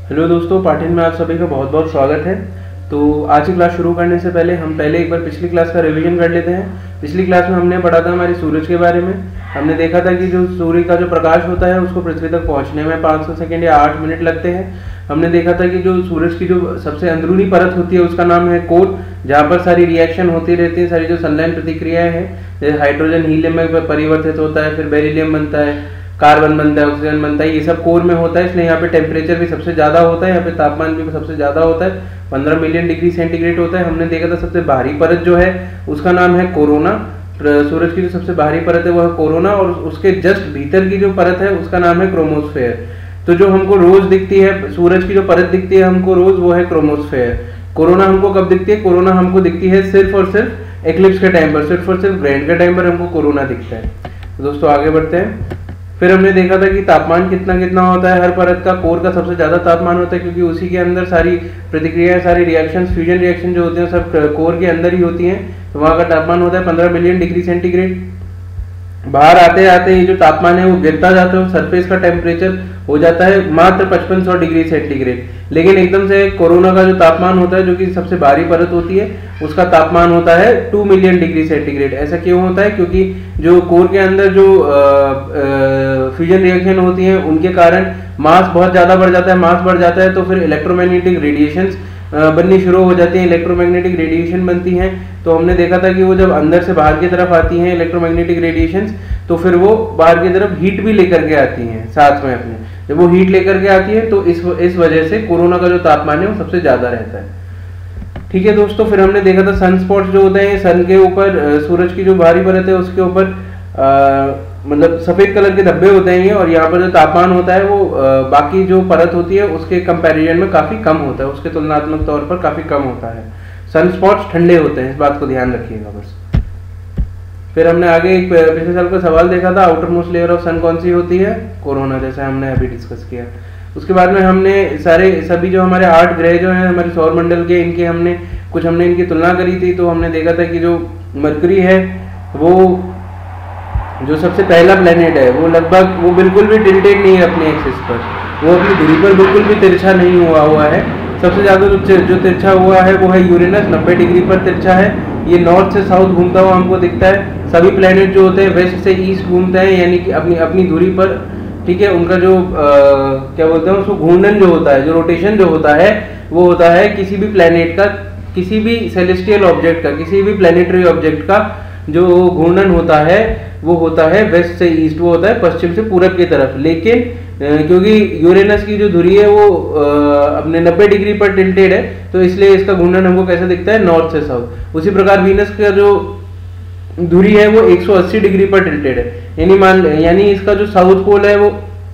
Hello दोस्तों, पाठन में आप सभी का बहुत बहुत स्वागत है। तो आज की क्लास शुरू करने से पहले हम एक बार पिछली क्लास का रिवीजन कर लेते हैं। पिछली क्लास में हमने पढ़ा था हमारे सूरज के बारे में। हमने देखा था कि जो सूर्य का जो प्रकाश होता है उसको पृथ्वी तक पहुंचने में 500 सेकेंड या 8 मिनट लगते हैं। हमने देखा था कि जो सूरज की जो सबसे अंदरूनी परत होती है उसका नाम है कोर, जहाँ पर सारी रिएक्शन होती रहती है, सारी जो सनलाइन प्रतिक्रियाएं हैं, जैसे हाइड्रोजन हीलियम में परिवर्तित होता है, फिर बेरिलियम बनता है, कार्बन बनता है, ऑक्सीजन बनता है, ये सब कोर में होता है। इसलिए यहाँ पे टेम्परेचर भी सबसे ज़्यादा होता है, यहाँ पे तापमान भी सबसे ज़्यादा होता है, 15 मिलियन डिग्री सेंटीग्रेड होता है। हमने देखा था सबसे बाहरी परत जो है उसका नाम है कोरोना। सूरज की जो सबसे बाहरी परत है वो है कोरोना, और उसके जस्ट भीतर की जो परत है उसका नाम है क्रोमोस्फेयर। तो जो हमको रोज दिखती है, सूरज की जो परत दिखती है हमको रोज, वो है क्रोमोस्फेयर। कोरोना हमको कब दिखती है? कोरोना हमको दिखती है सिर्फ और सिर्फ एक्लिप्स के टाइम पर, सिर्फ और सिर्फ ग्रहण के टाइम पर हमको कोरोना दिखता है। तो दोस्तों आगे बढ़ते हैं। फिर हमने देखा था कि तापमान कितना कितना होता है हर परत का। कोर का सबसे ज्यादा तापमान होता है क्योंकि उसी के अंदर सारी प्रतिक्रियाएं, सारी रिएक्शन, फ्यूजन रिएक्शन जो होते हैं सब कोर के अंदर ही होती हैं। तो वहाँ का तापमान होता है 15 मिलियन डिग्री सेंटीग्रेड। बाहर आते आते ये जो तापमान है वो गिरता जाता है, सरफेस का टेम्परेचर हो जाता है मात्र 5500 डिग्री सेंटीग्रेड। लेकिन एकदम से कोरोना का जो तापमान होता है, जो कि सबसे बाहरी परत होती है, उसका तापमान होता है 2 मिलियन डिग्री सेंटीग्रेड। ऐसा क्यों होता है? क्योंकि जो कोर के अंदर जो फ्यूजन रिएक्शन होती है उनके कारण मास बहुत ज्यादा बढ़ जाता है। मास बढ़ जाता है तो फिर इलेक्ट्रोमैग्नेटिक रेडिएशंस बननी शुरू हो जाती हैं, इलेक्ट्रोमैग्नेटिक रेडिएशन बनती हैं। तो हमने देखा था कि वो जब अंदर से बाहर की तरफ आती हैं इलेक्ट्रोमैग्नेटिक रेडिएशंस, तो फिर वो बाहर की तरफ हीट भी लेकर के आती हैं साथ में अपने। जब वो हीट लेकर के आती है तो इस वजह से कोरोना का जो तापमान है वो सबसे ज्यादा रहता है। ठीक है दोस्तों, फिर हमने देखा था सन स्पॉट्स जो होते हैं सन के ऊपर, सूरज की जो बाहरी परत है उसके ऊपर मतलब सफेद कलर के धब्बे होते हैं, और यहाँ पर जो तापमान होता है वो बाकी जो परत होती है उसके कंपैरिजन में काफी कम होता है, उसके तुलनात्मक तौर पर काफी कम होता है। सन स्पॉट्स ठंडे होते हैं, इस बात को ध्यान रखिएगा बस। फिर हमने आगे एक पिछले साल का सवाल देखा था, आउटर मोस्ट लेयर ऑफ सन कौन सी होती है? कोरोना, जैसा हमने अभी डिस्कस किया। उसके बाद में हमने सभी जो हमारे 8 ग्रह जो हैं हमारे सौर मंडल के, हमने इनकी तुलना करी थी। तो हमने देखा था कि जो मरकरी है वो जो सबसे पहला प्लेनेट है वो बिल्कुल भी टिल्टेड नहीं है अपने एक्सिस पर, वो अपनी धुरी पर बिल्कुल भी तिरछा नहीं हुआ है। सबसे ज्यादा जो तिरछा हुआ है वो है यूरेनस, 90 डिग्री पर तिरछा है। ये नॉर्थ से साउथ घूमता हुआ हमको दिखता है। सभी प्लेनेट जो होते हैं वेस्ट से ईस्ट घूमते हैं, यानी कि अपनी धुरी पर। ठीक है, उनका जो क्या बोलते हैं उसको, घूर्णन जो होता है, जो रोटेशन जो होता है, वो होता है किसी भी प्लेनेट का, किसी भी सेलेस्टियल ऑब्जेक्ट का, किसी भी प्लेनेटरी ऑब्जेक्ट का जो घूर्णन होता है वो होता है वेस्ट से ईस्ट, वो होता है पश्चिम से पूरब की तरफ। लेकिन क्योंकि यूरेनस की जो धुरी है वो अपने 90 डिग्री पर टिल्टेड है, तो इसलिए इसका घूर्णन हमको कैसे दिखता है? नॉर्थ से साउथ। उसी प्रकार वीनस का जो धुरी है वो 180 डिग्री पर टिल्टेड है, यानी इसका जो साउथ पोल है वो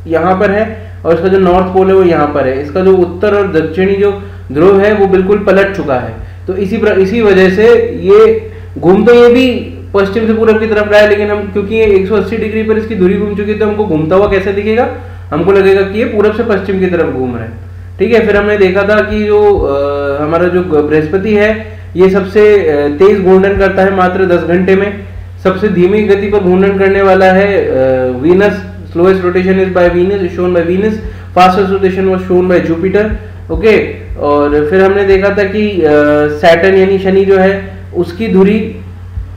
यहाँ पर है और इसका जो नॉर्थ पोल है वो यहाँ पर है। इसका जो उत्तर और दक्षिणी जो ध्रुव है वो बिल्कुल पलट चुका है। तो इसी वजह से ये घूमते ये भी पश्चिम से पूरब की तरफ रहा है, लेकिन हम क्योंकि ये 180 डिग्री पर इसकी धुरी घूम चुकी है तो हमको घूमता हुआ कैसे दिखेगा? हमको लगेगा कि ये पूरब से पश्चिम की तरफ घूम रहा है। ठीक है, फिर हमने देखा था कि जो हमारा जो बृहस्पति है ये सबसे तेज घूर्णन करता है मात्र 10 घंटे में। सबसे धीमी गति पर घूर्णन करने वाला है Venus. Slowest rotation is by Venus, is shown by Venus. Fastest rotation was shown by Jupiter. Okay, और फिर हमने देखा था कि सैटर्न यानी शनि जो है उसकी धुरी,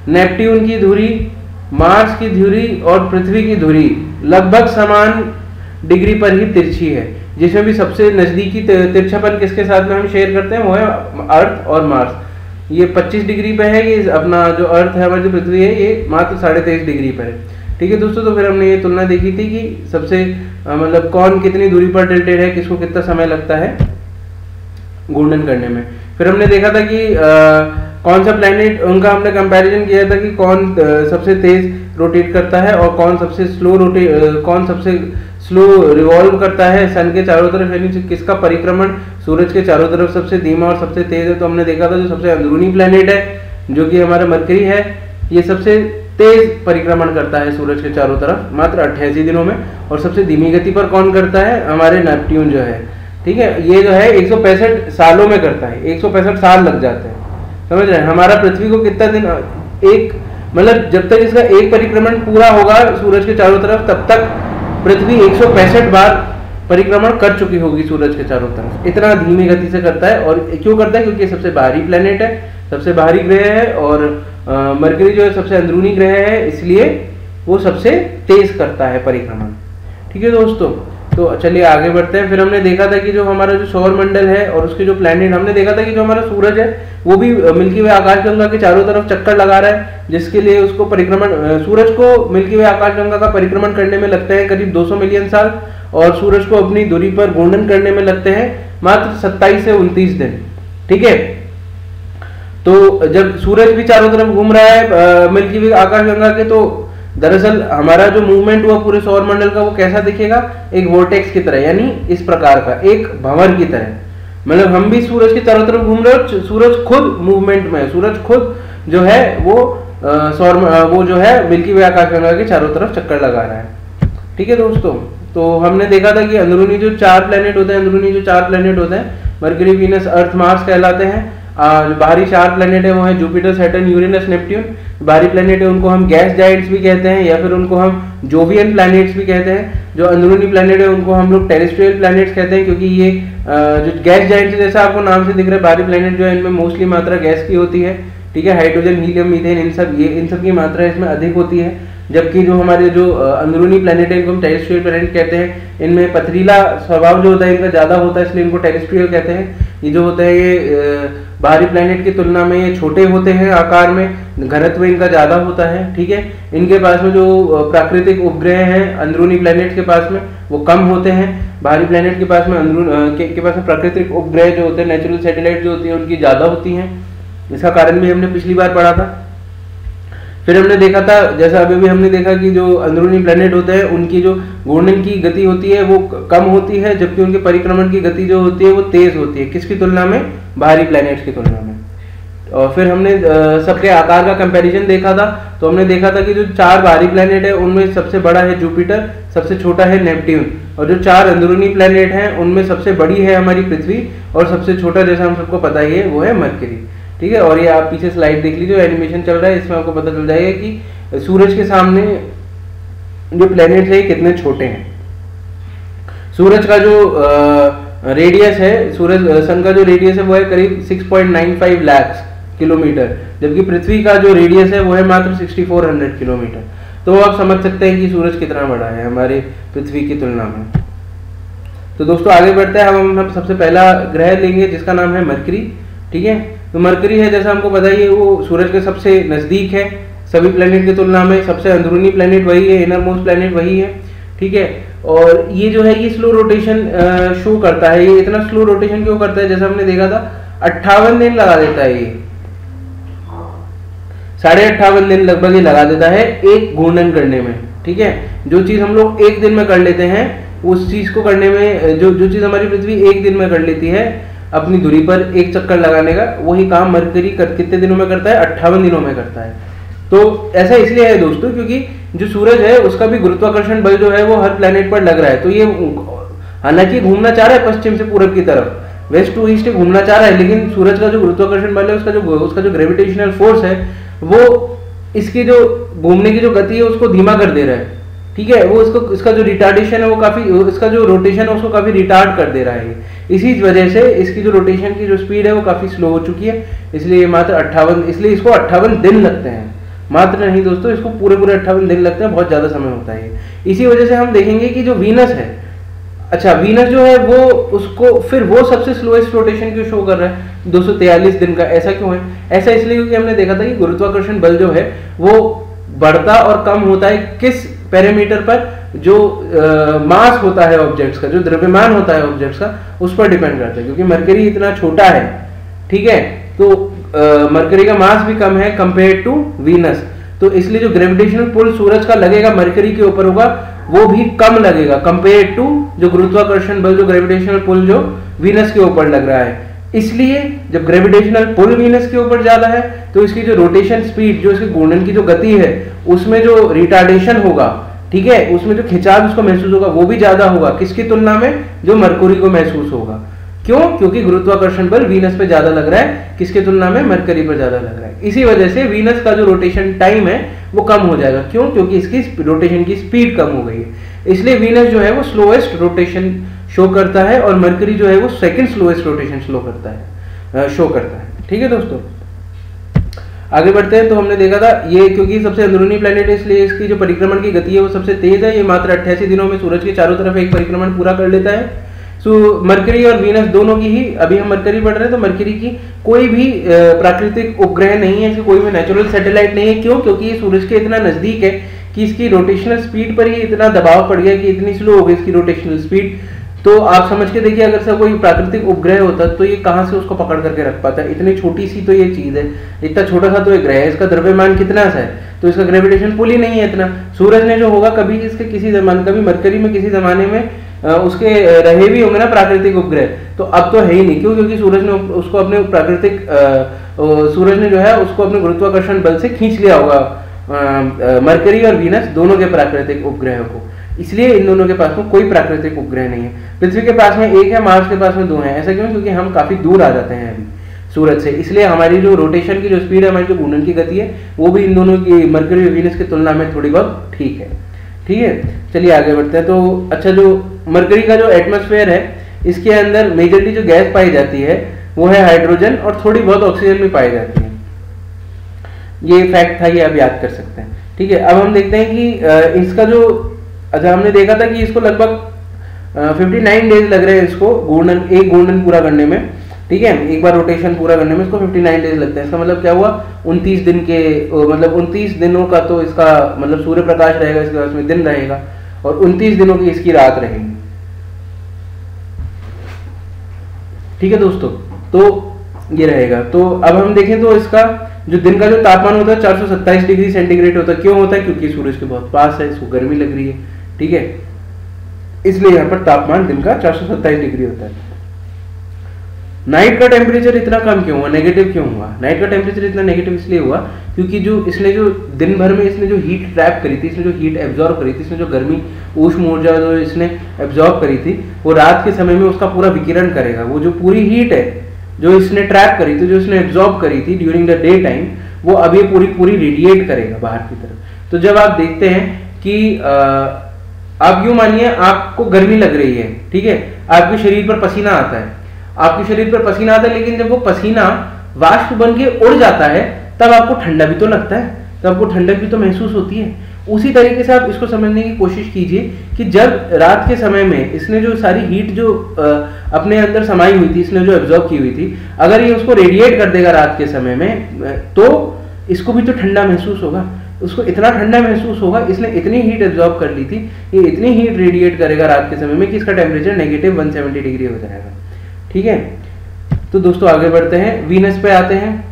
नेपट्यून की धुरी, मार्स की धुरी और पृथ्वी की धुरी लगभग समान डिग्री पर ही तिरछी है। जिसमें भी सबसे नजदीकी तिरछापन किसके साथ में हम शेयर करते हैं वो है अर्थ और मार्स। ये 25 डिग्री पे है, ये अपना जो अर्थ है, हमारी जो पृथ्वी है, ये मात्र 23.5 डिग्री पर है। ठीक है दोस्तों, तो फिर हमने ये तुलना देखी थी कि सबसे मतलब कौन कितनी दूरी पर टिल्टेड है, किसको कितना समय लगता है घूर्णन करने में। फिर हमने देखा था कि कौन सा प्लैनेट, उनका हमने कंपैरिजन किया था कि कौन सबसे तेज रोटेट करता है और कौन सबसे स्लो रिवॉल्व करता है सन के चारों तरफ, यानी किसका परिक्रमण सूरज के चारों तरफ सबसे धीमा और सबसे तेज है। तो हमने देखा था जो सबसे अंदरूनी प्लैनेट है जो कि हमारा मरकरी है, ये सबसे तेज परिक्रमण करता है सूरज के चारों तरफ मात्र 88 दिनों में। और सबसे धीमी गति पर कौन करता है? हमारे नेपट्यून जो है। ठीक है, ये जो है 165 सालों में करता है, 165 साल लग जाते हैं, समझ रहे हैं। हमारा पृथ्वी को कितना दिन, मतलब जब तक इसका एक परिक्रमण पूरा होगा सूरज के चारों तरफ, तब तक पृथ्वी 165 बार परिक्रमण कर चुकी होगी सूरज के चारों तरफ। इतना धीमी गति से करता है। और क्यों करता है? क्योंकि सबसे बाहरी प्लेनेट है, सबसे बाहरी ग्रह है, और मरकरी जो है सबसे अंदरूनी ग्रह है, इसलिए वो सबसे तेज करता है परिक्रमण। ठीक है दोस्तों, तो चलिए आगे बढ़ते हैं। फिर हमने देखा था कि जो हमारा जो सौर मंडल है और उसके जो प्लैनेट, हमने देखा था कि जो हमारा सूरज है वो भी मिल्की वे आकाशगंगा के चारों तरफ चक्कर लगा रहा है, जिसके लिए उसको परिक्रमण, सूरज को मिल्की वे आकाशगंगा का परिक्रमण करने में लगते हैं करीब 200 मिलियन साल, और सूरज को अपनी दूरी पर घूर्णन करने में लगते हैं मात्र 27 से 29 दिन। ठीक है, तो जब सूरज भी चारों तरफ घूम रहा है मिल्की वे आकाशगंगा के, तो दरअसल हमारा जो मूवमेंट हुआ पूरे सौर मंडल का वो कैसा दिखेगा? एक वोर्टेक्स की तरह, यानी इस प्रकार का, एक भंवर की तरह। मतलब हम भी सूरज के चारों तरफ घूम रहे हैं, सूरज खुद मूवमेंट में है, सूरज खुद जो है वो वो जो है मिल्की वे आकाशगंगा के चारों तरफ चक्कर लगा रहा है। ठीक है दोस्तों, तो हमने देखा था कि अंदरूनी जो 4 प्लेनेट होते हैं, मरकरी, वीनस, अर्थ, मार्स कहलाते हैं। जो बाहरी 4 प्लेनेट है वो है जुपिटर, सैटर्न, यूरेनस, नेपट्यून। बाहरी प्लेनेट है उनको हम गैस जाइंट्स भी कहते हैं, या फिर उनको हम जोवियन प्लैनेट्स भी कहते हैं। जो अंदरूनी प्लेनेट है उनको हम लोग टेरेस्ट्रियल प्लैनेट्स कहते हैं, क्योंकि ये जो गैस जाइंट्स जैसा आपको नाम से दिख रहा है, बाहरी प्लेनेट जो है इनमें मोस्टली मात्रा गैस की होती है। ठीक है, हाइड्रोजन, हीलियम, मीथेन, इन सब की मात्रा इसमें अधिक होती है। जबकि जो हमारे जो अंदरूनी प्लेनेट है इनको हम टेरेस्ट्रियल प्लेनेट कहते हैं। इनमें पथरीला स्वभाव जो होता है इनका ज़्यादा होता है, इसलिए इनको टेरेस्ट्रियल कहते हैं। ये जो होता है ये बाहरी प्लेनेट की तुलना में ये छोटे होते हैं आकार में, घनत्व इनका ज़्यादा होता है। ठीक है, इनके पास में जो प्राकृतिक उपग्रह हैं अंदरूनी प्लेनेट के पास में वो कम होते हैं। बाहरी प्लेनेट के पास में के पास में प्राकृतिक उपग्रह जो होते हैं, नेचुरल सैटेलाइट जो होती है उनकी ज़्यादा होती हैं। इसका कारण भी हमने पिछली बार पढ़ा था। फिर हमने देखा था, जैसा अभी भी हमने देखा कि जो अंदरूनी प्लेनेट होते हैं उनकी जो घूर्णन की गति होती है वो कम होती है, जबकि उनके परिक्रमण की गति जो होती है वो तेज होती है। किसकी तुलना में? बाहरी प्लेनेट्स की तुलना में। और फिर हमने सबके आकार का कंपैरिजन देखा था। तो हमने देखा था कि जो 4 बाहरी प्लेनेट है उनमें सबसे बड़ा है जुपिटर, सबसे छोटा है नेपट्यून, और जो 4 अंदरूनी प्लेनेट हैं उनमें सबसे बड़ी है हमारी पृथ्वी, और सबसे छोटा जैसा हम सबको पता ही है वो है मरकरी। ठीक है, और ये आप पीछे स्लाइड देख लीजिए, एनिमेशन चल रहा है, इसमें आपको पता चल जाएगा कि सूरज के सामने जो प्लेनेट है कितने छोटे हैं। सूरज का जो रेडियस है, सन का जो रेडियस है वो है करीब 6.95 लाख किलोमीटर, जबकि पृथ्वी का जो रेडियस है वो है मात्र 6400 किलोमीटर। तो आप समझ सकते हैं कि सूरज कितना बड़ा है हमारे पृथ्वी की तुलना में। तो दोस्तों आगे बढ़ते हैं, हम सबसे पहला ग्रह लेंगे जिसका नाम है मरकरी। ठीक है, तो मरकरी है, जैसा हमको पता ही है, वो सूरज के सबसे नज़दीक है सभी प्लेनेट की तुलना में। सबसे अंदरूनी प्लेनेट वही है, इनर मोस्ट प्लेनेट वही है। ठीक है, और ये जो है ये स्लो रोटेशन शो करता है। ये इतना स्लो रोटेशन क्यों करता है? जैसा हमने देखा था 58 दिन लगा देता है, ये 58.5 दिन लगभग ये लगा देता है एक घूर्णन करने में। ठीक है, जो चीज हम लोग एक दिन में कर लेते हैं उस चीज को करने में, जो चीज हमारी पृथ्वी एक दिन में कर लेती है अपनी दूरी पर एक चक्कर लगाने का, वही काम मरकरी कितने दिनों में करता है? 58 दिनों में करता है। तो ऐसा इसलिए है दोस्तों क्योंकि जो सूरज है उसका भी गुरुत्वाकर्षण बल जो है वो हर प्लेनेट पर लग रहा है। तो ये हालांकि घूमना चाह रहा है पश्चिम से पूरब की तरफ, वेस्ट टू ईस्ट घूमना चाह रहा है, लेकिन सूरज का जो गुरुत्वाकर्षण बल है उसका जो ग्रेविटेशनल फोर्स है वो इसकी जो घूमने की जो गति है उसको धीमा कर दे रहा है। ठीक है, वो इसका जो रिटार्डेशन है वो काफी, इसका जो रोटेशन है उसको काफी रिटार्ड कर दे रहा है। इसी वजह से इसकी जो रोटेशन की जो स्पीड है वो काफी स्लो हो चुकी है, इसलिए मात्र 58, इसलिए इसको 58 दिन लगते हैं। मात्र नहीं दोस्तों, इसको पूरे 58 दिन लगते हैं, बहुत ज्यादा समय होता है। इसी वजह से हम देखेंगे कि जो वीनस है, अच्छा वीनस जो है वो उसको फिर वो सबसे स्लोएस्ट रोटेशन क्यों शो कर रहा है 243 दिन का? ऐसा क्यों है? ऐसा इसलिए क्योंकि हमने देखा था कि गुरुत्वाकर्षण बल जो है वो बढ़ता और कम होता है किस पैरामीटर पर? जो मास होता है ऑब्जेक्ट्स का, जो द्रव्यमान होता है ऑब्जेक्ट्स का, उस पर डिपेंड करता है। क्योंकि मरकरी इतना छोटा है, ठीक है, तो मरकरी का मास भी कम है कंपेयर टू वीनस, तो इसलिए जो ग्रेविटेशनल पुल सूरज का लगेगा मरकरी के ऊपर होगा वो भी कम लगेगा कंपेयर टू जो गुरुत्वाकर्षण बल, जो ग्रेविटेशनल पुल जो वीनस के ऊपर लग रहा है। इसलिए जब ग्रेविटेशनल पुल वीनस के ऊपर ज्यादा है तो इसकी जो रोटेशन स्पीड, जो इसकी घूर्णन की जो गति है, उसमें जो रिटार्डेशन होगा, ठीक है, उसमें जो खिंचाव उसको महसूस होगा वो भी ज्यादा होगा। किसकी तुलना में? जो मरकुरी को महसूस होगा। क्यों? क्योंकि गुरुत्वाकर्षण बल वीनस पे ज्यादा लग रहा है, किसके तुलना में? मरकरी पर ज्यादा लग रहा है। इसी वजह से वीनस का जो रोटेशन टाइम है वो कम हो जाएगा। क्यों? क्योंकि इसकी रोटेशन की स्पीड कम हो गई है, इसलिए वीनस जो है वो स्लोएस्ट रोटेशन शो करता है और मरकरी जो है वो सेकंड स्लोएस्ट रोटेशन शो करता है। ठीक है दोस्तों, आगे बढ़ते हैं। तो हमने देखा था ये, क्योंकि सबसे अंदरूनी प्लेनेट है इसलिए इसकी जो परिक्रमण की गति है वो सबसे तेज है। ये मात्र 88 दिनों में सूरज के चारों तरफ एक परिक्रमण पूरा कर लेता है। मरकरी और वीनस दोनों की ही, अभी हम मरकरी पढ़ रहे हैं, तो मरकरी की कोई भी प्राकृतिक उपग्रह नहीं है, इसकी कोई भी नेचुरल सैटेलाइट नहीं है। क्यों? क्योंकि ये सूरज के इतना नजदीक है कि इसकी रोटेशनल स्पीड पर ही इतना दबाव पड़ गया कि इतनी स्लो हो गई इसकी रोटेशनल स्पीड। तो आप समझ के देखिए, अगर से कोई प्राकृतिक उपग्रह होता तो ये कहां से उसको पकड़ करके रख पाता? इतनी छोटी सी तो ये चीज है, इतना छोटा सा तो एक ग्रह है, इसका द्रव्यमान कितना सा है, तो इसका ग्रेविटेशन पुल ही नहीं है इतना। सूरज ने जो होगा कभी इसके किसी जमाने, कभी मरकरी में किसी जमाने में उसके रहे भी होंगे ना प्राकृतिक उपग्रह, तो अब तो है ही नहीं। क्यों? क्योंकि सूरज ने उसको अपने प्राकृतिक सूरज ने जो है उसको अपने गुरुत्वाकर्षण बल से खींच लिया होगा मरकरी और वीनस दोनों के प्राकृतिक उपग्रह को, इसलिए इन दोनों के पास में कोई प्राकृतिक उपग्रह नहीं है। पृथ्वी के पास में एक है, मार्स के पास में 2 है। ऐसा क्यों? क्योंकि हम काफी दूर आ जाते हैं अभी सूरज से, इसलिए हमारी जो रोटेशन की जो स्पीड है, हमारी जो घूर्णन की गति है, वो भी इन दोनों की, मरकरी और वीनस की तुलना में थोड़ी बहुत ठीक है। ठीक है, चलिए आगे बढ़ते हैं। तो अच्छा, जो मरकरी का जो एटमॉस्फेयर है, इसके अंदर मेजरली जो गैस पाई जाती है वो है हाइड्रोजन, और थोड़ी बहुत ऑक्सीजन भी पाई जाती है। ये फैक्ट था, ये आप याद कर सकते हैं। ठीक है, अब हम देखते हैं कि इसका जो, अच्छा हमने देखा था कि इसको लगभग 59 डेज लग रहे हैं इसको एक घूर्णन पूरा करने में। ठीक है, एक बार रोटेशन पूरा करने में इसको 59 डेज लगते हैं। इसका मतलब क्या हुआ? 29 दिन के, मतलब 29 दिनों का तो इसका मतलब सूर्य प्रकाश रहेगा, इसके बाद में दिन रहेगा, और 29 दिनों की इसकी रात रहेगी। ठीक है दोस्तों, तो ये रहेगा। तो अब हम देखें तो इसका जो दिन का जो तापमान होता है 427 डिग्री सेंटीग्रेड होता है। क्यों होता है? क्योंकि सूरज के बहुत पास है, इसको गर्मी लग रही है। ठीक है, इसलिए यहाँ पर तापमान दिन का 427 डिग्री होता है। नाइट का टेम्परेचर इतना कम क्यों हुआ, नेगेटिव क्यों हुआ? नाइट का टेम्परेचर इतना नेगेटिव इसलिए हुआ क्योंकि जो इसने जो दिन भर में इसने जो हीट ट्रैप करी थी, इसने जो हीट एब्जॉर्ब करी थी, इसने जो गर्मी ऊष्म ऊर्जा जो इसने एब्जॉर्ब करी थी, वो रात के समय में उसका पूरा विकिरण करेगा। वो जो पूरी हीट है जो इसने ट्रैप करी थी, जो इसने एब्जॉर्ब करी थी ड्यूरिंग द डे टाइम, वो अभी पूरी रेडिएट करेगा बाहर की तरफ। तो जब आप देखते हैं कि आप यूं मानिए आपको गर्मी लग रही है, ठीक है, आपके शरीर पर पसीना आता है, आपके शरीर पर पसीना आता है, लेकिन जब वो पसीना वाष्प बन के उड़ जाता है तब आपको ठंडा भी तो लगता है, तब आपको ठंडक भी तो महसूस होती है। उसी तरीके से आप इसको समझने की कोशिश कीजिए कि जब रात के समय में इसने जो सारी हीट जो अपने अंदर समाई हुई थी, इसने जो एब्जॉर्ब की हुई थी, अगर ये उसको रेडिएट कर देगा रात के समय में, तो इसको भी तो ठंडा महसूस होगा, उसको इतना ठंडा महसूस होगा, इसने इतनी हीट एब्जॉर्ब कर ली थी, ये इतनी हीट रेडिएट करेगा रात के समय में कि इसका टेम्परेचर नेगेटिव 170 डिग्री हो जाएगा। ठीक है, तो दोस्तों आगे बढ़ते हैं, वीनस पे आते हैं।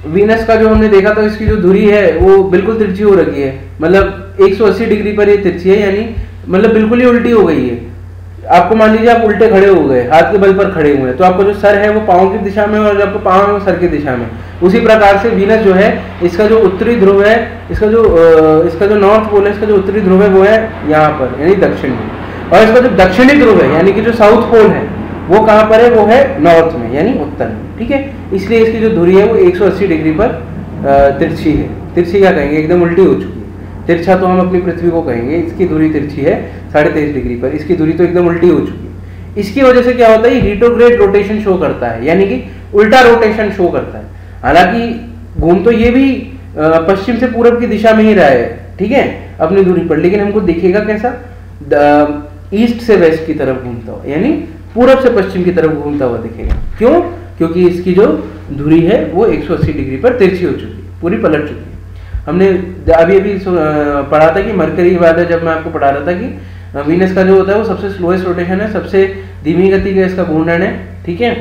वीनस का जो हमने देखा था, इसकी जो धुरी है वो बिल्कुल तिरछी हो रखी है, मतलब 180 डिग्री पर ये तिरछी है, यानी मतलब बिल्कुल ही उल्टी हो गई है। आपको मान लीजिए आप उल्टे खड़े हो गए, हाथ के बल पर खड़े हुए हैं, तो आपका जो सर है वो पांव की दिशा में और आपका पांव है वो सर की दिशा में। उसी प्रकार से वीनस जो है, इसका जो उत्तरी ध्रुव है, इसका जो नॉर्थ पोल है, इसका जो उत्तरी ध्रुव है वो है यहाँ पर, यानी दक्षिण में, और इसका जो दक्षिणी ध्रुव है यानी कि जो साउथ पोल है वो कहाँ पर है, वो है नॉर्थ में यानी उत्तर में। ठीक है, इसलिए इसकी जो धुरी है वो 180 डिग्री पर तिरछी है। तिरछी क्या कहेंगे, एकदम उल्टी हो चुकी है। तिरछा तो हम अपनी पृथ्वी को कहेंगे, इसकी धुरी तिरछी है 23.5 डिग्री पर, इसकी धुरी तो एकदम उल्टी हो चुकी है। इसकी वजह से क्या होता है, रिट्रोग्रेड रोटेशन शो करता है, यानी कि उल्टा रोटेशन शो करता है। हालांकि घूम तो ये भी पश्चिम से पूरब की दिशा में ही रहा है, ठीक है, अपनी धुरी पर, लेकिन हमको दिखेगा कैसा, ईस्ट से वेस्ट की तरफ घूमता हुआ, यानी पूरब से पश्चिम की तरफ घूमता हुआ दिखेगा। क्यों? क्योंकि इसकी जो धुरी है वो 180 डिग्री पर तिरछी हो चुकी है, पूरी पलट चुकी है। हमने अभी पढ़ा था कि मरकरी के बाद जब मैं आपको पढ़ा रहा था कि वीनस का जो होता है वो सबसे स्लोएस्ट रोटेशन है, सबसे धीमी गति का इसका घूर्णन है। ठीक है,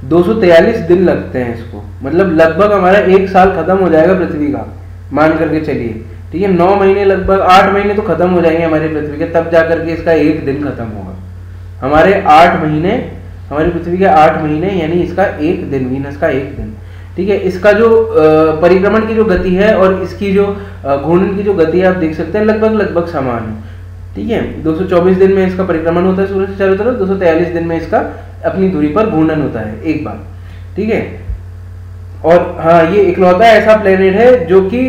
243 दिन लगते हैं इसको, मतलब लगभग हमारा 1 साल खत्म हो जाएगा पृथ्वी का, मान करके चलिए। ठीक है, 9 महीने, लगभग 8 महीने तो खत्म हो जाएंगे हमारी पृथ्वी के, तब जाकर के इसका 1 दिन खत्म होगा। हमारे 8 महीने, हमारी पृथ्वी के 8 महीने, यानी इसका 1 दिन, वीनस का 1 दिन। ठीक है, इसका जो परिक्रमण की जो गति है और इसकी जो घूर्णन की जो गति है, आप देख सकते हैं लगभग समान है। ठीक है। 224 दिन में इसका परिक्रमण होता है सूरज के चारों तरफ, 243 दिन में इसका अपनी दूरी पर घूर्णन होता है एक बार, ठीक है। और हाँ, ये इकलौता ऐसा प्लेनेट है जो कि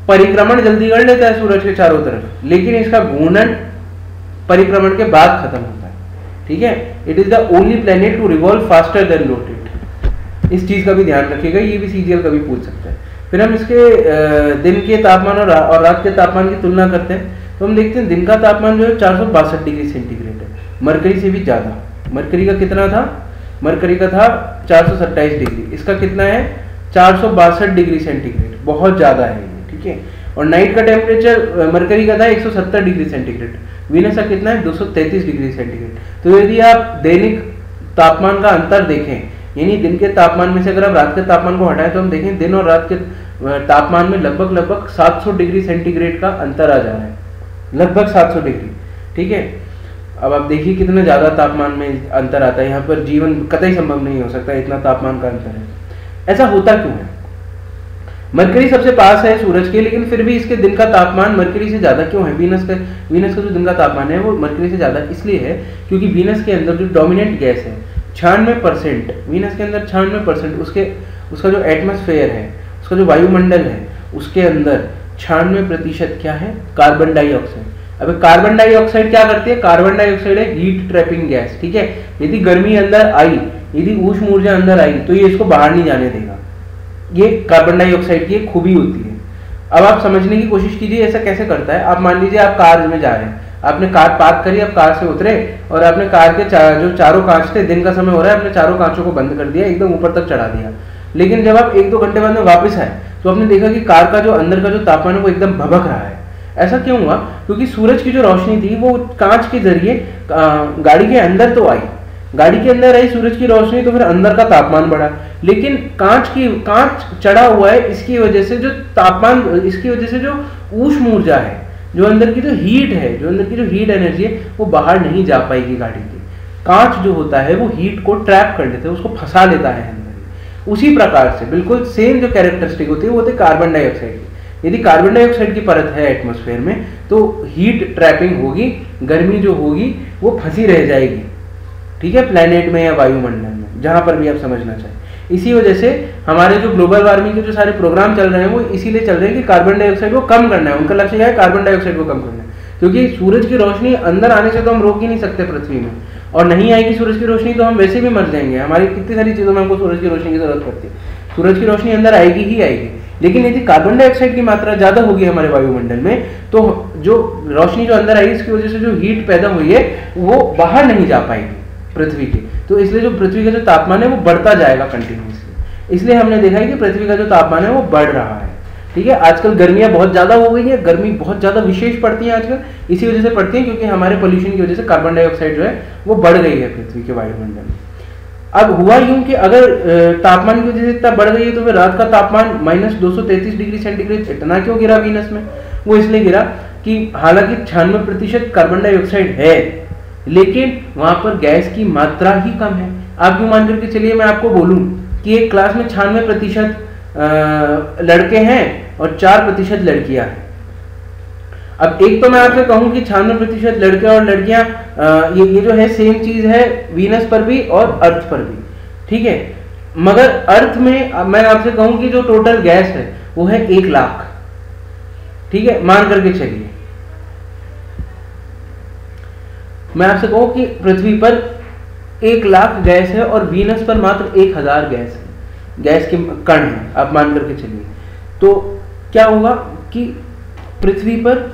परिक्रमण जल्दी कर लेता है सूरज के चारों तरफ, लेकिन इसका घूर्णन परिक्रमण के बाद खत्म होता है, ठीक है। It is the only planet to revolve faster than rotate. इस चीज का भी ध्यान रखिएगा, ये भी सीजीएल कभी पूछ सकता है। फिर हम इसके दिन के तापमान और रात के तापमान की तुलना करते हैं, तो हम देखते हैं दिन का तापमान जो है 462 डिग्री सेंटीग्रेड है, मरकरी से भी ज्यादा। मरकरी का कितना था? मरकरी का था 427 डिग्री, इसका कितना है? 462 डिग्री सेंटीग्रेड, बहुत ज्यादा है, ठीक है। और नाइट का टेम्परेचर मरकरी का था 170 डिग्री सेंटीग्रेड, वीनस का कितना है? 233 डिग्री सेंटीग्रेड। तो यदि आप दैनिक तापमान का अंतर देखें, यानी दिन के तापमान में से अगर आप रात के तापमान को हटाएं, तो हम देखें दिन और रात के तापमान में लगभग 700 डिग्री सेंटीग्रेड का अंतर आ जा रहा है, लगभग 700 डिग्री, ठीक है। अब आप देखिए कितना ज्यादा तापमान में अंतर आता है, यहाँ पर जीवन कतई संभव नहीं हो सकता, इतना तापमान का अंतर है। ऐसा होता क्यों है? मरकरी सबसे पास है सूरज के, लेकिन फिर भी इसके दिन का तापमान मरकरी से ज्यादा क्यों है? वीनस का जो दिन का तापमान है वो मरकरी से ज्यादा इसलिए है क्योंकि वीनस के अंदर जो डोमिनेंट गैस है 96%, वीनस के अंदर 96% उसका जो एटमॉस्फेयर है, उसका जो वायुमंडल है, उसके अंदर 96% क्या है? Carbon dioxide. अब कार्बन डाइऑक्साइड क्या करती है? कार्बन डाइऑक्साइड है हीट ट्रैपिंग गैस, ठीक है। यदि गर्मी अंदर आई, यदि ऊष्म ऊर्जा अंदर आई, तो ये इसको बाहर नहीं जाने देगा। ये कार्बन डाइऑक्साइड की एक खूबी होती है। अब आप समझने की कोशिश कीजिए ऐसा कैसे करता है। आप मान लीजिए आप कार में जा रहे हैं, आपने कार पार्क करी, आप कार से उतरे और आपने कार के जो चारों कांच थे, दिन का समय हो रहा है, आपने चारों कांचों को बंद कर दिया, एकदम ऊपर तक चढ़ा दिया। लेकिन जब आप 1-2 घंटे बाद में वापस आए, तो आपने देखा कि कार का जो अंदर का जो तापमान है वो एकदम भभक रहा है। ऐसा क्यों हुआ? क्योंकि सूरज की जो रोशनी थी वो कांच के जरिए गाड़ी के अंदर तो आई, गाड़ी के अंदर आई सूरज की रोशनी, तो फिर अंदर का तापमान बढ़ा। लेकिन कांच चढ़ा हुआ है, इसकी वजह से जो तापमान, इसकी वजह से जो ऊष्म ऊर्जा है, जो अंदर की जो हीट है, जो अंदर की जो हीट एनर्जी है, वो बाहर नहीं जा पाएगी गाड़ी की। कांच जो होता है वो हीट को ट्रैप कर लेता है, उसको फंसा लेता है अंदर। उसी प्रकार से बिल्कुल सेम जो कैरेक्टरिस्टिक होती है वो होती है कार्बन डाइऑक्साइड की। यदि कार्बन डाइऑक्साइड की परत है एटमॉस्फेयर में, तो हीट ट्रैपिंग होगी, गर्मी जो होगी वो फंसी रह जाएगी, ठीक है, प्लेनेट में या वायुमंडल में, जहां पर भी आप समझना चाहें। इसी वजह से हमारे जो ग्लोबल वार्मिंग के जो सारे प्रोग्राम चल रहे हैं वो इसीलिए चल रहे हैं कि कार्बन डाइऑक्साइड को कम करना है। उनका लक्ष्य क्या है? कार्बन डाइऑक्साइड को कम करना है, क्योंकि सूरज की रोशनी अंदर आने से तो हम रोक ही नहीं सकते पृथ्वी में, और नहीं आएगी सूरज की रोशनी तो हम वैसे भी मर जाएंगे। हमारी कितनी सारी चीजों में हमको सूरज की रोशनी की जरूरत पड़ती है, सूरज की रोशनी अंदर आएगी ही आएगी। लेकिन यदि कार्बन डाइऑक्साइड की मात्रा ज्यादा होगी हमारे वायुमंडल में, तो जो रोशनी जो अंदर आई, इसकी वजह से जो हीट पैदा हुई है वो बाहर नहीं जा पाएगी पृथ्वी की। तो इसलिए जो पृथ्वी का जो तापमान है वो बढ़ता जाएगा कंटिन्यूसली। इसलिए हमने देखा है कि पृथ्वी का जो तापमान है वो बढ़ रहा है, ठीक है। आजकल गर्मियां बहुत ज्यादा हो गई है, गर्मी बहुत ज्यादा विशेष पड़ती है आजकल, इसी वजह से पड़ती है क्योंकि हमारे पोल्यूशन की वजह से कार्बन डाइऑक्साइड जो है वो बढ़ गई है पृथ्वी के वायुमंडल में। अब हुआ यूं कि अगर तापमान की वजह से इतना बढ़ गई है, तो फिर रात का तापमान -233 डिग्री सेंटीग्रेड इतना क्यों गिरा वीनस में? वो इसलिए गिरा कि हालांकि 96% कार्बन डाइऑक्साइड है, लेकिन वहां पर गैस की मात्रा ही कम है। आप यूं मान करके चलिए, मैं आपको बोलूं कि एक क्लास में 96% लड़के हैं और 4% लड़कियां हैं। अब एक तो मैं आपसे कहूं कि 96% लड़के और लड़कियां, ये जो है सेम चीज है वीनस पर भी और अर्थ पर भी, ठीक है। मगर अर्थ में मैं आपसे कहूं कि जो टोटल गैस है वो है 1 लाख, ठीक है, मान करके चलिए। मैं आपसे कहूं कि पृथ्वी पर 1 लाख गैस है और वीनस पर मात्र 1000 गैस है, गैस के कण है, आप मान करके चलिए। तो क्या होगा कि पृथ्वी पर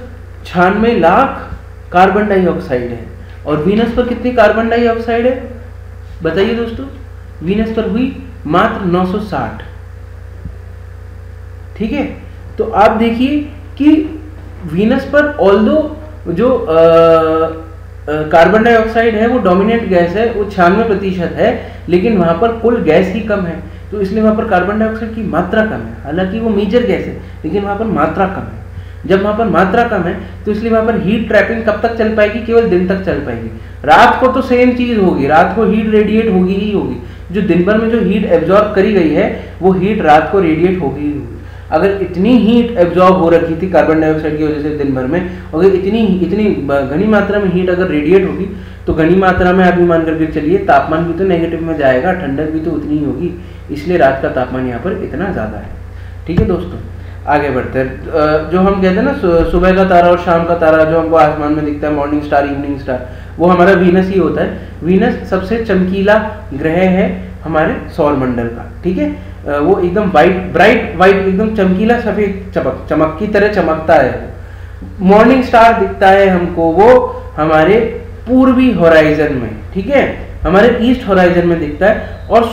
96 लाख कार्बन डाइऑक्साइड है और वीनस पर कितनी कार्बन डाइऑक्साइड है बताइए दोस्तों? वीनस पर हुई मात्र 960, ठीक है। तो आप देखिए कि वीनस पर ऑल्दो जो कार्बन डाइऑक्साइड है वो डोमिनेंट गैस है, वो 96% है, लेकिन वहां पर कुल गैस ही कम है, तो इसलिए वहां पर कार्बन डाइऑक्साइड की मात्रा कम है। हालांकि वो मेजर गैस है, लेकिन वहां पर मात्रा कम है। जब वहां पर मात्रा कम है तो इसलिए वहां पर हीट ट्रैपिंग कब तक चल पाएगी? केवल दिन तक चल पाएगी। रात को तो सेम चीज होगी, रात को हीट रेडिएट होगी ही होगी। जो दिन भर में जो हीट एब्जॉर्ब करी गई है वो हीट रात को रेडिएट होगी ही होगी। अगर इतनी हीट एब्जॉर्ब हो रखी थी कार्बन डाइऑक्साइड की वजह से दिन भर में, अगर इतनी इतनी घनी मात्रा में हीट अगर रेडिएट होगी तो घनी मात्रा में आप मान करके चलिए तापमान भी तो नेगेटिव में जाएगा, ठंडक भी तो उतनी ही होगी, इसलिए रात का तापमान यहाँ पर इतना ज़्यादा है। ठीक है दोस्तों, आगे बढ़ते हैं। जो हम कहते हैं ना सुबह का तारा और शाम का तारा जो हमको आसमान में दिखता है, मॉर्निंग स्टार इवनिंग स्टार, वो हमारा वीनस ही होता है। वीनस सबसे चमकीला ग्रह है हमारे सौर मंडल का। ठीक है, वो एकदम ब्राइट वाइट एकदम चमकीला सफेद चमक की तरह चमकता है। मॉर्निंग स्टार दिखता है हमको वो हमारे पूर्वी होराइजन में, ठीक है, हमारे ईस्ट होराइजन में दिखता है और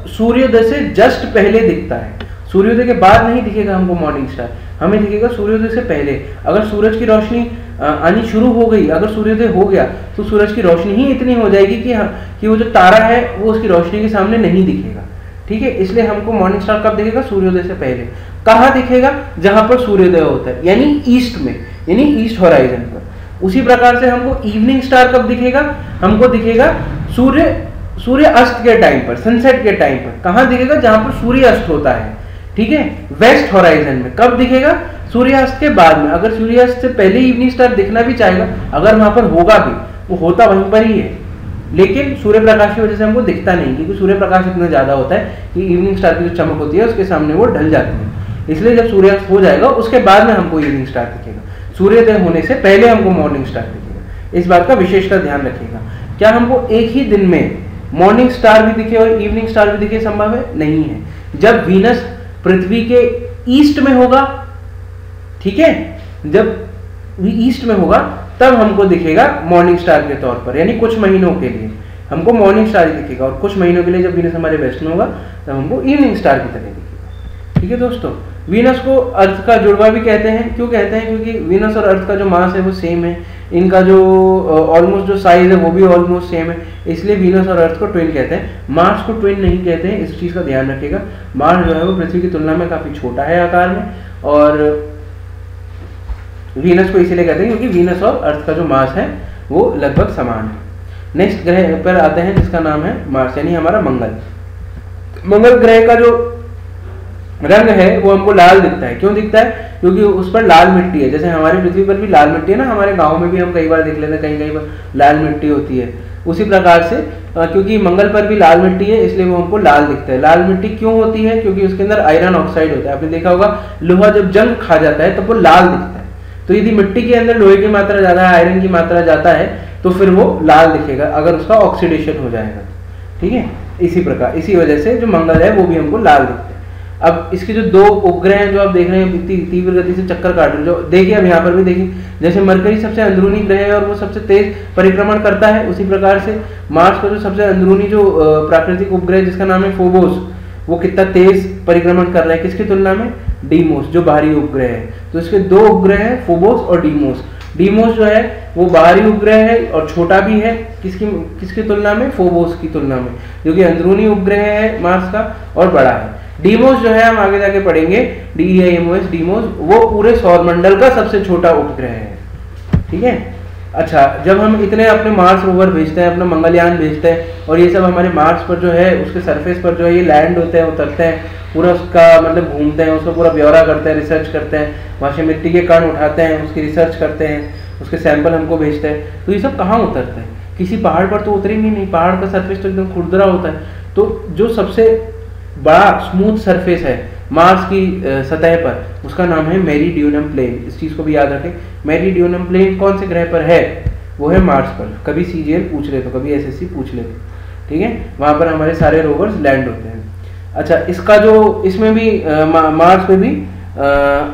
सूर्योदय से जस्ट पहले दिखता है। सूर्योदय के बाद नहीं दिखेगा हमको मॉर्निंग स्टार, हमें दिखेगा सूर्योदय से पहले। अगर सूरज की रोशनी आनी शुरू हो गई, अगर सूर्योदय हो गया तो सूरज की रोशनी ही इतनी हो जाएगी कि वो जो तारा है वो उसकी रोशनी के सामने नहीं दिखेगा। ठीक है, इसलिए हमको मॉर्निंग स्टार कब दिखेगा? सूर्योदय से पहले। कहाँ दिखेगा? जहां पर सूर्योदय होता है, यानी ईस्ट में, यानी ईस्ट होराइजन पर। उसी प्रकार से हमको इवनिंग स्टार कब दिखेगा? हमको दिखेगा सूर्य अस्त के टाइम पर, सनसेट के टाइम पर। कहाँ दिखेगा? जहां पर सूर्य अस्त होता है। ठीक है, वेस्ट होराइजन में। कब दिखेगा? सूर्यास्त के बाद में। अगर सूर्यास्त से पहले इवनिंग स्टार दिखना भी चाहेगा, अगर वहां पर होगा भी, वो होता वहीं पर ही है, लेकिन सूर्य प्रकाश की वजह से हमको दिखता नहीं, क्योंकि सूर्य प्रकाश इतना ज्यादा होता है कि इवनिंग स्टार की जो चमक होती है उसके सामने वो ढल जाती है। इसलिए जब सूर्यास्त हो जाएगा उसके बाद में हमको इवनिंग स्टार दिखेगा, सूर्योदय होने से पहले हमको मॉर्निंग स्टार दिखेगा। इस बात का विशेषता ध्यान रखिएगा। क्या हमको एक ही दिन में मॉर्निंग स्टार भी दिखे और इवनिंग स्टार भी दिखे संभव है? नहीं है। जब वीनस पृथ्वी के ईस्ट में होगा, ठीक है, जब ईस्ट में होगा तब हमको दिखेगा मॉर्निंग स्टार के तौर पर, यानी कुछ महीनों के लिए हमको मॉर्निंग स्टार ही दिखेगा, और कुछ महीनों के लिए जब वीनस हमारे वेस्ट में होगा तब हमको इवनिंग स्टार की तरह दिखेगा। ठीक है दोस्तों, वीनस को अर्थ का जुड़वा भी कहते हैं। क्यों कहते हैं? क्योंकि वीनस और अर्थ का जो मास है वो सेम है, इनका जो ऑलमोस्ट जो साइज है वो भी ऑलमोस्ट सेम है, इसलिए वीनस और अर्थ को ट्विन कहते हैं। मार्स को ट्विन नहीं कहते हैं, इस चीज का ध्यान रखिएगा। मार्स जो है वो पृथ्वी की तुलना में काफी छोटा है आकार में, और वीनस को इसीलिए कहते हैं क्योंकि वीनस और अर्थ का जो मास है वो लगभग समान है। नेक्स्ट ग्रह पर आते हैं जिसका नाम है मार्स, यानी हमारा मंगल। मंगल ग्रह का जो रंग है वो हमको लाल दिखता है। क्यों दिखता है? क्योंकि उस पर लाल मिट्टी है। जैसे हमारी पृथ्वी पर भी लाल मिट्टी है ना, हमारे गांव में भी हम कई बार देख लेते हैं, कहीं पर लाल मिट्टी होती है। उसी प्रकार से क्योंकि मंगल पर भी लाल मिट्टी है इसलिए वो हमको लाल दिखता है। लाल मिट्टी क्यों होती है? क्योंकि उसके अंदर आयरन ऑक्साइड होता है। आपने देखा होगा लोहा जब जंग खा जाता है तब वो लाल दिखता है। तो यदि मिट्टी के अंदर लोहे की मात्रा ज्यादा है, आयरन की मात्रा ज्यादा है, तो फिर वो लाल दिखेगा अगर उसका ऑक्सीडेशन हो जाएगा। ठीक है, इसी प्रकार इसी वजह से जो मंगल है वो भी हमको लाल दिखता है। अब इसके जो दो उपग्रह हैं जो आप देख रहे हैं इतनी तीव्र गति से चक्कर काट रहे हैं, जो देखिए अब यहाँ पर भी देखिए, जैसे मरकरी सबसे अंदरूनी ग्रह है और वो सबसे तेज परिक्रमण करता है, उसी प्रकार से मार्स का जो सबसे अंदरूनी जो प्राकृतिक उपग्रह जिसका नाम है फोबोस, वो कितना तेज परिक्रमण कर रहा है किसकी तुलना में? डीमोस, जो बाहरी उपग्रह है। तो इसके दो उपग्रह हैं, फोबोस और डीमोस। डीमोस जो है वो बाहरी उपग्रह है और छोटा भी है, किसकी तुलना में? फोबोस की तुलना में, जो कि अंदरूनी उपग्रह है मार्स का और बड़ा है। डीमोस जो है हम आगे जाके पढ़ेंगे, DEIMOS, डीमोस, वो पूरे सौरमंडल का सबसे छोटा उपग्रह है। ठीक है, अच्छा, जब हम इतने अपने मार्स रोवर भेजते हैं, अपना मंगलयान भेजते हैं, और ये सब हमारे मार्स पर जो है उसके सरफेस पर जो है ये लैंड होते हैं, उतरते हैं, पूरा उसका मतलब घूमते हैं, उसका पूरा ब्यौरा करते हैं, रिसर्च करते हैं, वहाँ से मिट्टी के कण उठाते हैं, उसकी रिसर्च करते हैं, उसके सैंपल हमको भेजते हैं। तो ये सब कहाँ उतरते हैं? किसी पहाड़ पर तो उतरेंगे नहीं, पहाड़ का सरफेस तो एकदम खुरदरा होता है। तो जो सबसे बड़ा स्मूथ सरफेस है मार्स की सतह पर, उसका नाम है मेरीडियोनम प्लेन। इस चीज को भी याद रखें, मेरीडियोनम प्लेन कौन से ग्रह पर है? वो है मार्स पर। कभी CGL पूछ ले तो, कभी SSC पूछ ले तो, ठीक है, वहां पर हमारे सारे रोवर्स लैंड होते हैं। अच्छा, इसका जो इसमें भी मार्स में भी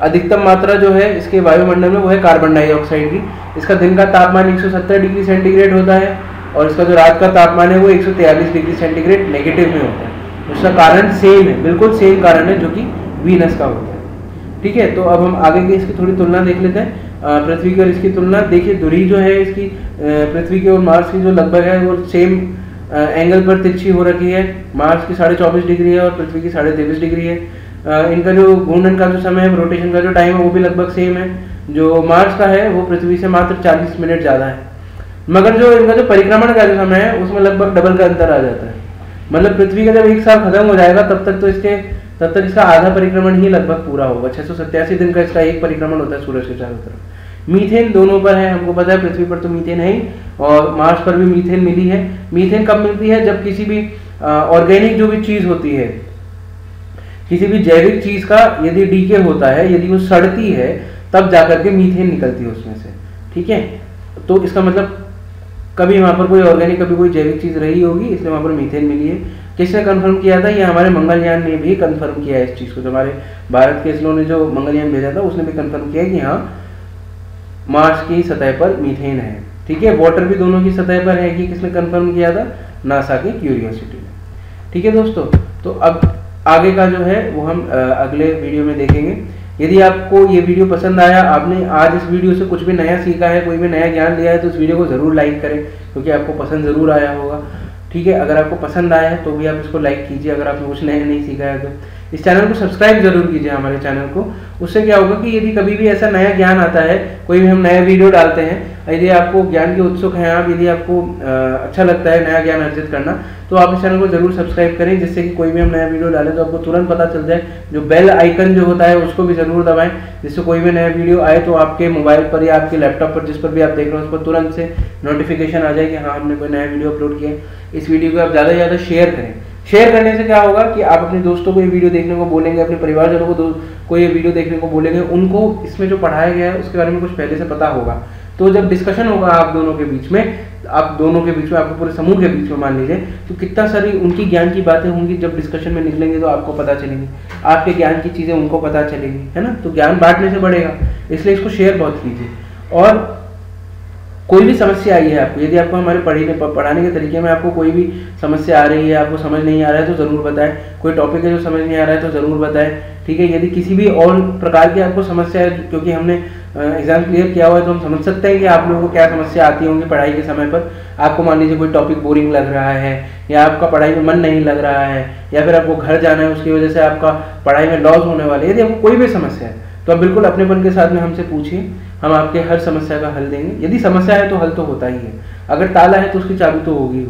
अधिकतम मात्रा जो है इसके वायुमंडल में वो है कार्बन डाइऑक्साइड की। इसका दिन का तापमान 170 डिग्री सेंटीग्रेड होता है और इसका जो रात का तापमान है वो 143 डिग्री सेंटीग्रेड नेगेटिव में होता है। उसका कारण सेम है, बिल्कुल सेम कारण है जो कि वीनस का होता है। ठीक है, तो अब हम आगे की इसकी थोड़ी तुलना देख लेते हैं। पृथ्वी की और इसकी तुलना देखिए, दूरी जो है इसकी पृथ्वी की और मार्स की जो लगभग है वो सेम एंगल पर तिरछी हो रखी है। मार्स की 24.5 डिग्री है और पृथ्वी की 23.5 डिग्री है। इनका जो घूर्णन का जो समय है, रोटेशन का जो टाइम है वो भी लगभग सेम है। जो मार्स का है वो पृथ्वी से मात्र 40 मिनट ज़्यादा है, मगर जो इनका जो परिक्रमण का जो समय है उसमें लगभग डबल का अंतर आ जाता है। मतलब पृथ्वी का जब 1 साल खत्म हो जाएगा तब तक तो इसके तब तक इसका आधा परिक्रमण ही लगभग पूरा होगा। 687 दिन का इसका एक परिक्रमण होता है सूरज के चारों तरफ। मीथेन दोनों पर है, हमको पता है पृथ्वी पर तो मीथेन है ही, और मार्स पर भी मीथेन मिली है। मीथेन कब मिलती है? जब किसी भी ऑर्गेनिक जो भी चीज होती है, किसी भी जैविक चीज का यदि डीके होता है, यदि वो सड़ती है, तब जाकर के मीथेन निकलती है उसमें से। ठीक है, तो इसका मतलब कभी वहां पर कोई ऑर्गेनिक, कभी कोई जैविक चीज रही होगी, इसलिए वहां पर मीथेन मिली है। किसने कंफर्म किया था? ये हमारे मंगलयान ने भी कंफर्म किया है इस चीज को। जो हमारे भारत के इसरो ने जो मंगलयान भेजा था उसने भी कंफर्म किया कि हाँ मार्स की सतह पर मीथेन है। ठीक है, वाटर भी दोनों की सतह पर है। कि किसने कंफर्म किया था? नासा की क्यूरियोसिटी ने। ठीक है दोस्तों, तो अब आगे का जो है वो हम अगले वीडियो में देखेंगे। यदि आपको ये वीडियो पसंद आया, आपने आज इस वीडियो से कुछ भी नया सीखा है, कोई भी नया ज्ञान लिया है, तो इस वीडियो को जरूर लाइक करें, क्योंकि आपको पसंद जरूर आया होगा। ठीक है, अगर आपको पसंद आया है तो भी आप इसको लाइक कीजिए। अगर आपने कुछ नया नहीं सीखा है तो इस चैनल को सब्सक्राइब जरूर कीजिए हमारे चैनल को। उससे क्या होगा कि यदि कभी भी ऐसा नया ज्ञान आता है, कोई भी हम नया वीडियो डालते हैं, यदि आपको ज्ञान के उत्सुक हैं आप, यदि आपको अच्छा लगता है नया ज्ञान अर्जित करना, तो आप इस चैनल को जरूर सब्सक्राइब करें, जिससे कि कोई भी हम नया वीडियो डालें तो आपको तुरंत पता चल जाए। जो बेल आइकन जो होता है उसको भी जरूर दबाएं, जिससे कोई भी नया वीडियो आए तो आपके मोबाइल पर या आपके लैपटॉप पर, जिस पर भी आप देख रहे हो, उस पर तुरंत से नोटिफिकेशन आ जाए कि हाँ हमने कोई नया वीडियो अपलोड किया। इस वीडियो को आप ज़्यादा से ज़्यादा शेयर करें। शेयर करने से क्या होगा कि आप अपने दोस्तों को ये वीडियो देखने को बोलेंगे, अपने परिवारजनों को ये वीडियो देखने को बोलेंगे, उनको इसमें जो पढ़ाया गया है उसके बारे में कुछ पहले से पता होगा। तो जब डिस्कशन होगा आप दोनों के बीच में, आपके पूरे समूह के बीच में मान लीजिए, तो कितना सारी उनकी ज्ञान की बातें होंगी, जब डिस्कशन में निकलेंगे तो आपको पता चलेंगी, आपके ज्ञान की चीज़ें उनको पता चलेंगी, है ना। तो ज्ञान बांटने से बढ़ेगा, इसलिए इसको शेयर बहुत कीजिए। और कोई भी समस्या आई है आपको, यदि आपको हमारे पढ़ाने के तरीके में आपको कोई भी समस्या आ रही है, आपको समझ नहीं आ रहा है तो ज़रूर बताएं। कोई टॉपिक है जो समझ नहीं आ रहा है तो ज़रूर बताएं। ठीक है, यदि किसी भी और प्रकार की आपको समस्या है, क्योंकि हमने एग्जाम क्लियर किया हुआ है तो हम समझ सकते हैं कि आप लोगों को क्या समस्या आती होंगी पढ़ाई के समय पर। आपको मान लीजिए कोई टॉपिक बोरिंग लग रहा है, या आपका पढ़ाई में मन नहीं लग रहा है, या फिर आपको घर जाना है, उसकी वजह से आपका पढ़ाई में लॉस होने वाले, यदि आपको कोई भी समस्या है तो आप बिल्कुल अपनेपन के साथ में हमसे पूछिए, हम आपके हर समस्या का हल देंगे। यदि समस्या है तो हल तो होता ही है, अगर ताला है तो उसकी चाबी तो होगी।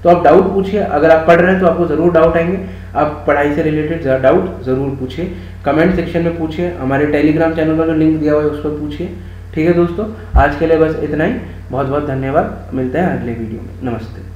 तो आप डाउट पूछिए, अगर आप पढ़ रहे हैं तो आपको ज़रूर डाउट आएंगे, आप पढ़ाई से रिलेटेड डाउट ज़रूर पूछिए, कमेंट सेक्शन में पूछिए, हमारे टेलीग्राम चैनल का जो लिंक दिया हुआ है उस पर पूछिए। ठीक है दोस्तों, आज के लिए बस इतना ही। बहुत बहुत धन्यवाद, मिलते हैं अगले वीडियो में। नमस्ते।